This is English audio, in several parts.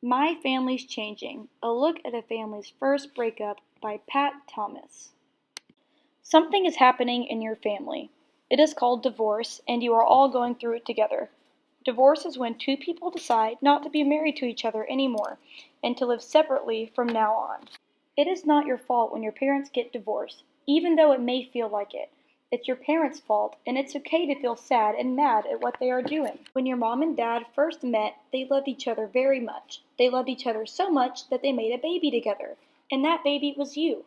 My Family's Changing, a look at a family's first breakup by Pat Thomas. Something is happening in your family. It is called divorce, and you are all going through it together. Divorce is when two people decide not to be married to each other anymore and to live separately from now on. It is not your fault when your parents get divorced, even though it may feel like it. It's your parents' fault, and it's okay to feel sad and mad at what they are doing. When your mom and dad first met, they loved each other very much. They loved each other so much that they made a baby together, and that baby was you.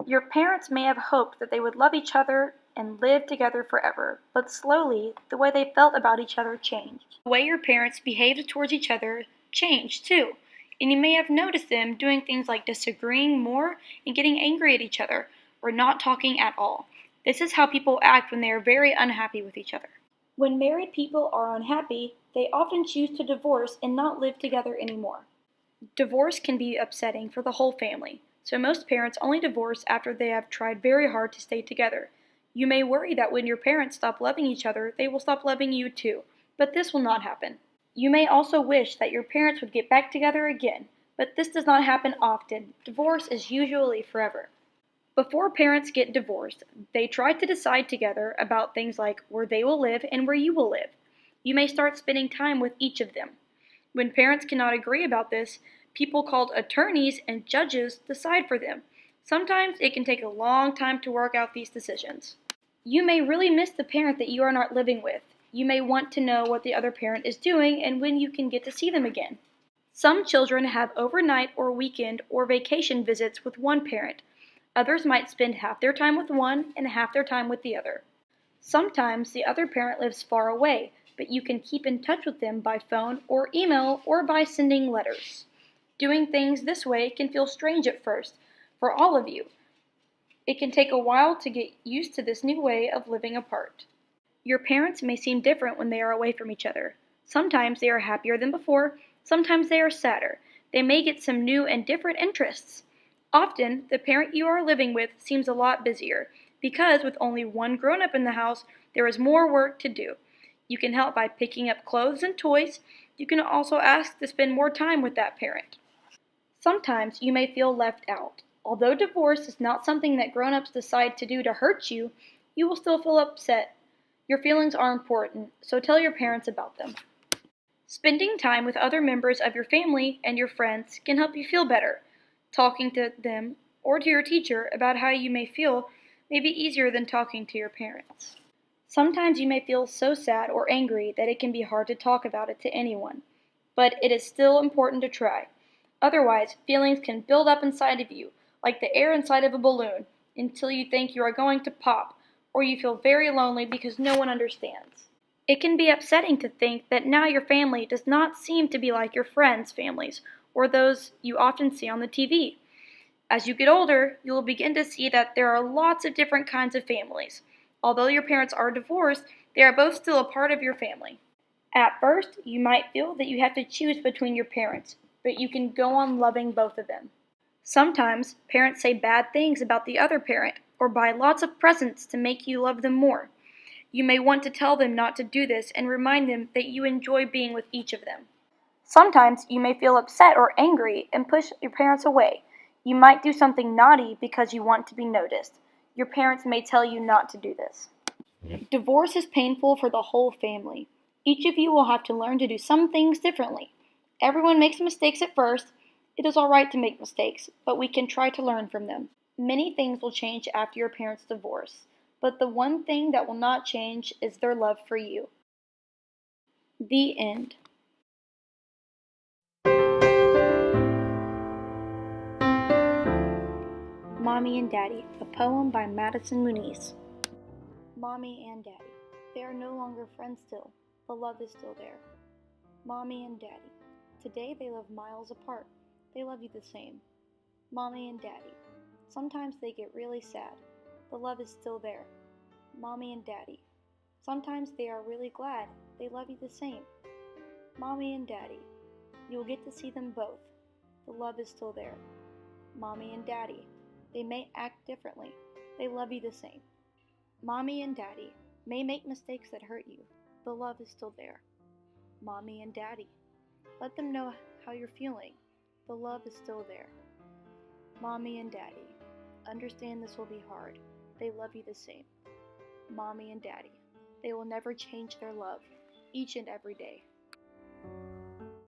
Your parents may have hoped that they would love each other and live together forever, but slowly, the way they felt about each other changed. The way your parents behaved towards each other changed too, and you may have noticed them doing things like disagreeing more and getting angry at each other, or not talking at all. This is how people act when they are very unhappy with each other. When married people are unhappy, they often choose to divorce and not live together anymore. Divorce can be upsetting for the whole family, so most parents only divorce after they have tried very hard to stay together. You may worry that when your parents stop loving each other, they will stop loving you too, but this will not happen. You may also wish that your parents would get back together again, but this does not happen often. Divorce is usually forever. Before parents get divorced, they try to decide together about things like where they will live and where you will live. You may start spending time with each of them. When parents cannot agree about this, people called attorneys and judges decide for them. Sometimes it can take a long time to work out these decisions. You may really miss the parent that you are not living with. You may want to know what the other parent is doing and when you can get to see them again. Some children have overnight or weekend or vacation visits with one parent. Others might spend half their time with one and half their time with the other. Sometimes the other parent lives far away, but you can keep in touch with them by phone or email or by sending letters. Doing things this way can feel strange at first, for all of you. It can take a while to get used to this new way of living apart. Your parents may seem different when they are away from each other. Sometimes they are happier than before, sometimes they are sadder. They may get some new and different interests. Often, the parent you are living with seems a lot busier, because with only one grown-up in the house, there is more work to do. You can help by picking up clothes and toys. You can also ask to spend more time with that parent. Sometimes you may feel left out. Although divorce is not something that grown-ups decide to do to hurt you, you will still feel upset. Your feelings are important, so tell your parents about them. Spending time with other members of your family and your friends can help you feel better. Talking to them or to your teacher about how you may feel may be easier than talking to your parents. Sometimes you may feel so sad or angry that it can be hard to talk about it to anyone, but it is still important to try. Otherwise, feelings can build up inside of you, like the air inside of a balloon, until you think you are going to pop, or you feel very lonely because no one understands. It can be upsetting to think that now your family does not seem to be like your friends' families, or those you often see on the TV. As you get older, you will begin to see that there are lots of different kinds of families. Although your parents are divorced, they are both still a part of your family. At first, you might feel that you have to choose between your parents, but you can go on loving both of them. Sometimes, parents say bad things about the other parent, or buy lots of presents to make you love them more. You may want to tell them not to do this and remind them that you enjoy being with each of them. Sometimes you may feel upset or angry and push your parents away. You might do something naughty because you want to be noticed. Your parents may tell you not to do this. Divorce is painful for the whole family. Each of you will have to learn to do some things differently. Everyone makes mistakes at first. It is all right to make mistakes, but we can try to learn from them. Many things will change after your parents' divorce, but the one thing that will not change is their love for you. The end. Mommy and Daddy, a poem by Madison Muniz. Mommy and Daddy, they are no longer friends still, but love is still there. Mommy and Daddy, today they live miles apart. They love you the same. Mommy and Daddy, sometimes they get really sad. The love is still there. Mommy and Daddy, sometimes they are really glad. They love you the same. Mommy and Daddy, you will get to see them both. The love is still there. Mommy and Daddy, they may act differently. They love you the same. Mommy and Daddy may make mistakes that hurt you. The love is still there. Mommy and Daddy, let them know how you're feeling. The love is still there. Mommy and Daddy, understand this will be hard. They love you the same. Mommy and Daddy, they will never change their love, each and every day.